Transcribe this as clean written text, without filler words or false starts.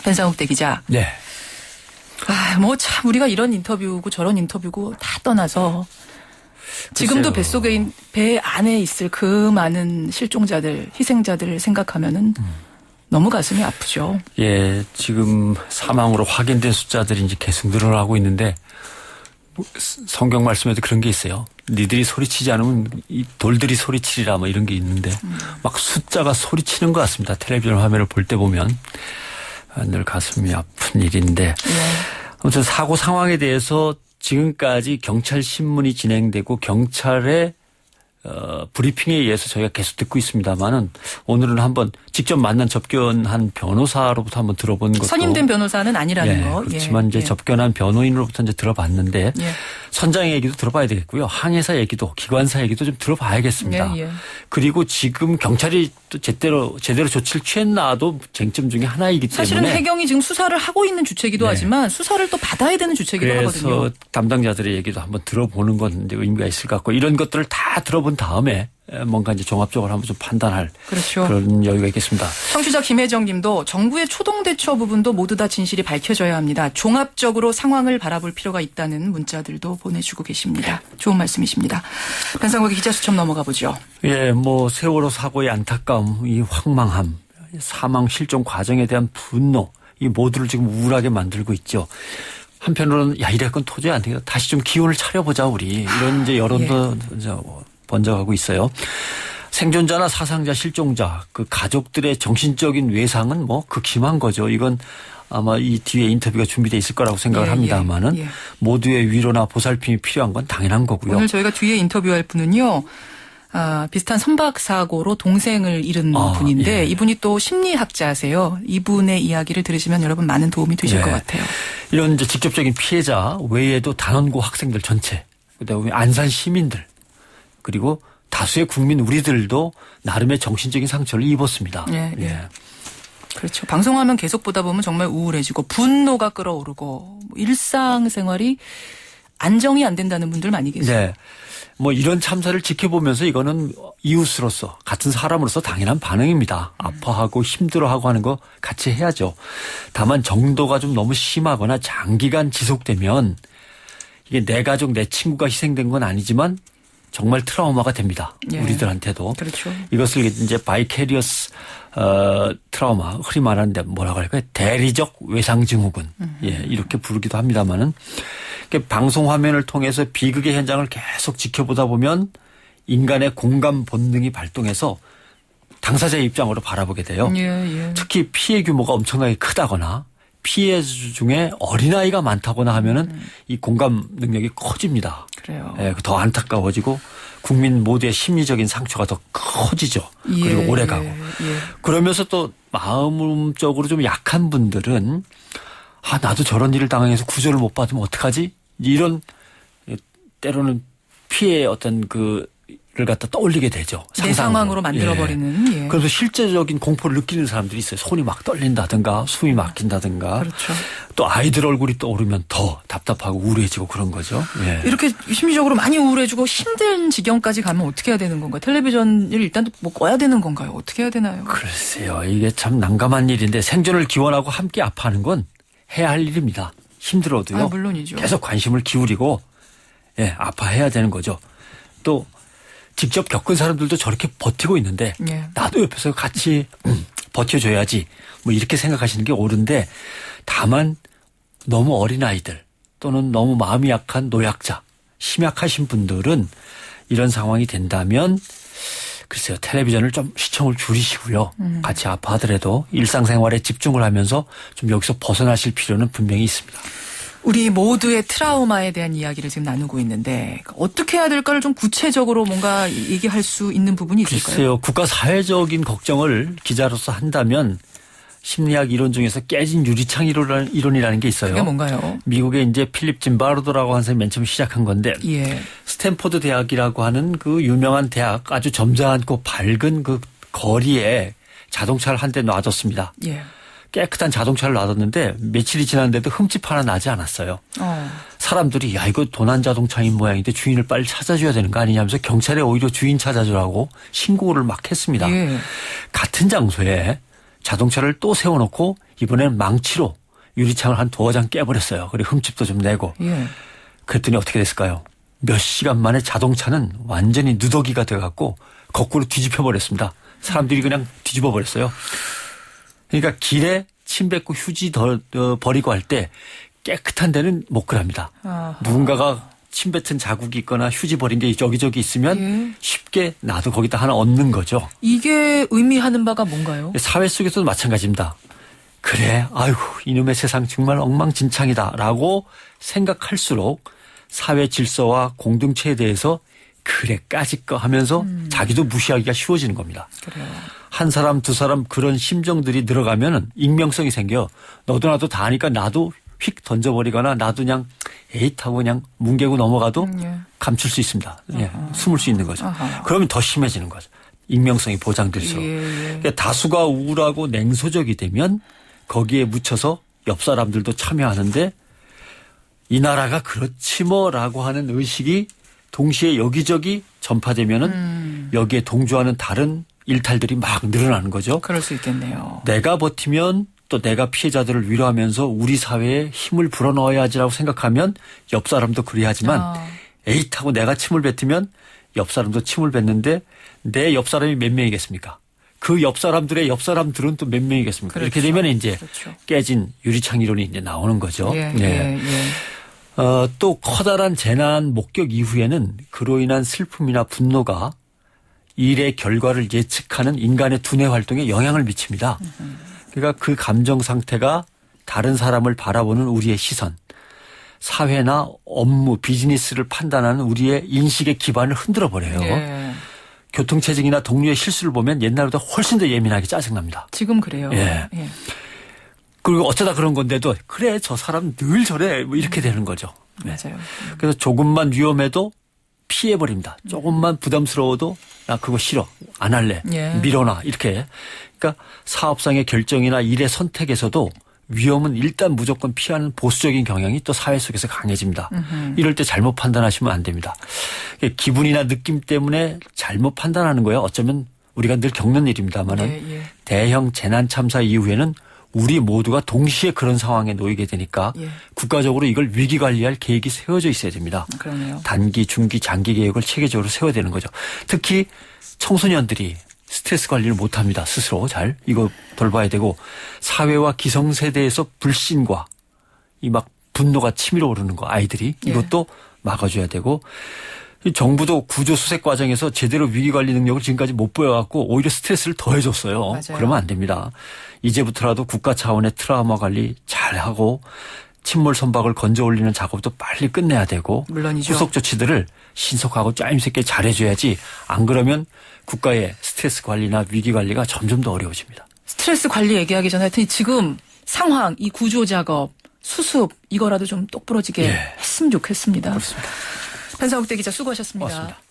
변상욱 대기자. 네. 뭐 참 우리가 이런 인터뷰고 저런 인터뷰고 다 떠나서 지금도 배 안에 있을 그 많은 실종자들, 희생자들을 생각하면은 너무 가슴이 아프죠. 예, 지금 사망으로 확인된 숫자들이 이제 계속 늘어나고 있는데 성경 말씀에도 그런 게 있어요. 니들이 소리치지 않으면 이 돌들이 소리치리라 뭐 이런 게 있는데 막 숫자가 소리치는 것 같습니다. 텔레비전 화면을 볼 때 보면 늘 가슴이 아픈 일인데 아무튼 사고 상황에 대해서 지금까지 경찰 신문이 진행되고 경찰의 브리핑에 의해서 저희가 계속 듣고 있습니다만은 오늘은 한번 직접 만난 접견한 변호사로부터 한번 들어본 것도 선임된 변호사는 아니라는 거. 그렇지만 이제 접견한 변호인으로부터 이제 들어봤는데 선장의 얘기도 들어봐야 되겠고요. 항해사 얘기도 기관사 얘기도 좀 들어봐야겠습니다. 그리고 지금 경찰이 또 제대로 조치를 취했나도 쟁점 중에 하나이기 때문에 사실은 해경이 지금 수사를 하고 있는 주체이기도 하지만 수사를 또 받아야 되는 주체이기도 하거든요. 그래서 담당자들의 얘기도 한번 들어보는 건 이제 의미가 있을 것 같고 이런 것들을 다 들어본 다음에 뭔가 이제 종합적으로 한번 좀 판단할 그런 여유가 있겠습니다. 청취자 김혜정 님도 정부의 초동대처 부분도 모두 다 진실이 밝혀져야 합니다. 종합적으로 상황을 바라볼 필요가 있다는 문자들도 보내주고 계십니다. 좋은 말씀이십니다. 변상욱의 기자수첩 넘어가 보죠. 예, 뭐 세월호 사고의 안타까움, 이 황망함, 사망 실종 과정에 대한 분노, 이 모두를 지금 우울하게 만들고 있죠. 한편으로는 야 이래건 도저히 안 되겠다. 다시 좀 기운을 차려보자 우리. 이런 이제 여론도 번져가고 있어요. 생존자나 사상자, 실종자, 그 가족들의 정신적인 외상은 뭐 극심한 거죠. 이건 아마 이 뒤에 인터뷰가 준비되어 있을 거라고 생각을 합니다만은 모두의 위로나 보살핌이 필요한 건 당연한 거고요. 오늘 저희가 뒤에 인터뷰할 분은요. 비슷한 선박 사고로 동생을 잃은 분인데 이분이 또 심리학자세요. 이분의 이야기를 들으시면 여러분 많은 도움이 되실 것 같아요. 이런 이제 직접적인 피해자 외에도 단원고 학생들 전체, 그다음에 안산 시민들 그리고 다수의 국민 우리들도 나름의 정신적인 상처를 입었습니다. 그렇죠. 방송화면 계속 보다 보면 정말 우울해지고 분노가 끓어오르고 일상생활이 안정이 안 된다는 분들 많이 계세요. 네. 뭐 이런 참사를 지켜보면서 이거는 이웃으로서 같은 사람으로서 당연한 반응입니다. 아파하고 힘들어하고 하는 거 같이 해야죠. 다만 정도가 좀 너무 심하거나 장기간 지속되면 이게 내 가족 내 친구가 희생된 건 아니지만 정말 트라우마가 됩니다. 우리들한테도. 그렇죠. 이것을 이제 바이캐리어스 트라우마, 흔히 말하는데 뭐라고 할까요? 대리적 외상증후군. 이렇게 부르기도 합니다만은 방송 화면을 통해서 비극의 현장을 계속 지켜보다 보면 인간의 공감 본능이 발동해서 당사자의 입장으로 바라보게 돼요. 특히 피해 규모가 엄청나게 크다거나 피해 중에 어린아이가 많다거나 하면은 이 공감 능력이 커집니다. 그래요. 더 안타까워지고 국민 모두의 심리적인 상처가 더 커지죠. 그리고 오래가고. 그러면서 또 마음적으로 좀 약한 분들은 나도 저런 일을 당해서 구조를 못 받으면 어떡하지? 이런 때로는 피해의 어떤 를 갖다 떠올리게 되죠. 내 상황으로 만들어버리는. 그래서 실제적인 공포를 느끼는 사람들이 있어요. 손이 막 떨린다든가 숨이 막힌다든가. 그렇죠. 또 아이들 얼굴이 떠오르면 더 답답하고 우울해지고 그런 거죠. 이렇게 심리적으로 많이 우울해지고 힘든 지경까지 가면 어떻게 해야 되는 건가요? 텔레비전을 일단 뭐 꺼야 되는 건가요? 어떻게 해야 되나요? 글쎄요. 이게 참 난감한 일인데 생존을 기원하고 함께 아파하는 건 해야 할 일입니다. 힘들어도요. 물론이죠. 계속 관심을 기울이고 아파해야 되는 거죠. 또 직접 겪은 사람들도 저렇게 버티고 있는데 나도 옆에서 같이 버텨줘야지 뭐 이렇게 생각하시는 게 옳은데 다만 너무 어린아이들 또는 너무 마음이 약한 노약자, 심약하신 분들은 이런 상황이 된다면 글쎄요. 텔레비전을 좀 시청을 줄이시고요. 같이 아파하더라도 일상생활에 집중을 하면서 좀 여기서 벗어나실 필요는 분명히 있습니다. 우리 모두의 트라우마에 대한 이야기를 지금 나누고 있는데 어떻게 해야 될까를 좀 구체적으로 뭔가 얘기할 수 있는 부분이 있을까요? 글쎄요. 국가 사회적인 걱정을 기자로서 한다면 심리학 이론 중에서 깨진 유리창 이론이라는 게 있어요. 그게 뭔가요? 미국의 이제 필립 짐바르도라고 하는 사람이 맨 처음 시작한 건데 스탠포드 대학이라고 하는 그 유명한 대학 아주 점잖고 밝은 그 거리에 자동차를 한 대 놔뒀습니다. 깨끗한 자동차를 놔뒀는데 며칠이 지났는데도 흠집 하나 나지 않았어요. 사람들이 야 이거 도난 자동차인 모양인데 주인을 빨리 찾아줘야 되는 거 아니냐면서 경찰에 오히려 주인 찾아주라고 신고를 막 했습니다. 같은 장소에 자동차를 또 세워놓고 이번에는 망치로 유리창을 한 2장 깨버렸어요. 그리고 흠집도 좀 내고. 예. 그랬더니 어떻게 됐을까요? 몇 시간 만에 자동차는 완전히 누더기가 돼갖고 거꾸로 뒤집혀 버렸습니다. 사람들이 그냥 뒤집어 버렸어요. 그러니까 길에 침 뱉고 휴지 버리고 할 때 깨끗한 데는 못 그럽니다. 아하. 누군가가 침 뱉은 자국이 있거나 휴지 버린 게 여기저기 있으면 예. 쉽게 나도 거기다 하나 얹는 거죠. 이게 의미하는 바가 뭔가요? 사회 속에서도 마찬가지입니다. 그래, 아이고 이놈의 세상 정말 엉망진창이다라고 생각할수록 사회 질서와 공동체에 대해서 그래까짓 거 하면서 자기도 무시하기가 쉬워지는 겁니다. 그래요. 한 사람 두 사람 그런 심정들이 늘어가면 익명성이 생겨. 너도 나도 다 하니까 나도 휙 던져버리거나 나도 그냥 에잇 하고 그냥 뭉개고 넘어가도 예. 감출 수 있습니다. 예, 숨을 수 있는 거죠. 아하. 그러면 더 심해지는 거죠. 익명성이 보장될수록. 예, 예. 그러니까 다수가 우울하고 냉소적이 되면 거기에 묻혀서 옆 사람들도 참여하는데 이 나라가 그렇지 뭐라고 하는 의식이 동시에 여기저기 전파되면은 여기에 동조하는 다른 일탈들이 막 늘어나는 거죠. 그럴 수 있겠네요. 내가 버티면 또 내가 피해자들을 위로하면서 우리 사회에 힘을 불어넣어야지라고 생각하면 옆 사람도 그래야지만 에잇 하고 내가 침을 뱉으면 옆 사람도 침을 뱉는데 내 옆 사람이 몇 명이겠습니까? 그 옆 사람들의 옆 사람들은 또 몇 명이겠습니까? 그렇죠. 이렇게 되면 이제 그렇죠. 깨진 유리창 이론이 이제 나오는 거죠. 예, 네. 예, 예. 또 커다란 재난 목격 이후에는 그로 인한 슬픔이나 분노가 일의 결과를 예측하는 인간의 두뇌 활동에 영향을 미칩니다. 그러니까 그 감정 상태가 다른 사람을 바라보는 우리의 시선, 사회나 업무, 비즈니스를 판단하는 우리의 인식의 기반을 흔들어 버려요. 예. 교통체증이나 동료의 실수를 보면 옛날보다 훨씬 더 예민하게 짜증납니다. 지금 그래요. 예. 예. 그리고 어쩌다 그런 건데도 그래 저 사람 늘 저래 뭐 이렇게 되는 거죠. 네. 맞아요. 그래서 조금만 위험해도 피해버립니다. 조금만 부담스러워도 나 그거 싫어 안 할래 예. 밀어놔 이렇게. 그러니까 사업상의 결정이나 일의 선택에서도 위험은 일단 무조건 피하는 보수적인 경향이 또 사회 속에서 강해집니다. 이럴 때 잘못 판단하시면 안 됩니다. 기분이나 느낌 때문에 잘못 판단하는 거예요. 어쩌면 우리가 늘 겪는 일입니다만은 예, 예. 대형 재난 참사 이후에는 우리 모두가 동시에 그런 상황에 놓이게 되니까 예. 국가적으로 이걸 위기 관리할 계획이 세워져 있어야 됩니다. 그러네요. 단기, 중기, 장기 계획을 체계적으로 세워야 되는 거죠. 특히 청소년들이 스트레스 관리를 못합니다. 스스로 잘 이거 돌봐야 되고 사회와 기성세대에서 불신과 이 막 분노가 치밀어 오르는 거 아이들이 이것도 막아줘야 되고 정부도 구조수색 과정에서 제대로 위기관리 능력을 지금까지 못 보여갖고 오히려 스트레스를 더해줬어요. 맞아요. 그러면 안 됩니다. 이제부터라도 국가 차원의 트라우마 관리 잘하고 침몰 선박을 건져 올리는 작업도 빨리 끝내야 되고 물론이죠. 후속 조치들을 신속하고 짜임새 있게 잘해줘야지 안 그러면 국가의 스트레스 관리나 위기 관리가 점점 더 어려워집니다. 스트레스 관리 얘기하기 전에 하여튼 지금 상황, 이 구조 작업, 수습 이거라도 좀 똑부러지게 예. 했으면 좋겠습니다. 그렇습니다. 한상욱 대기자 수고하셨습니다. 고맙습니다.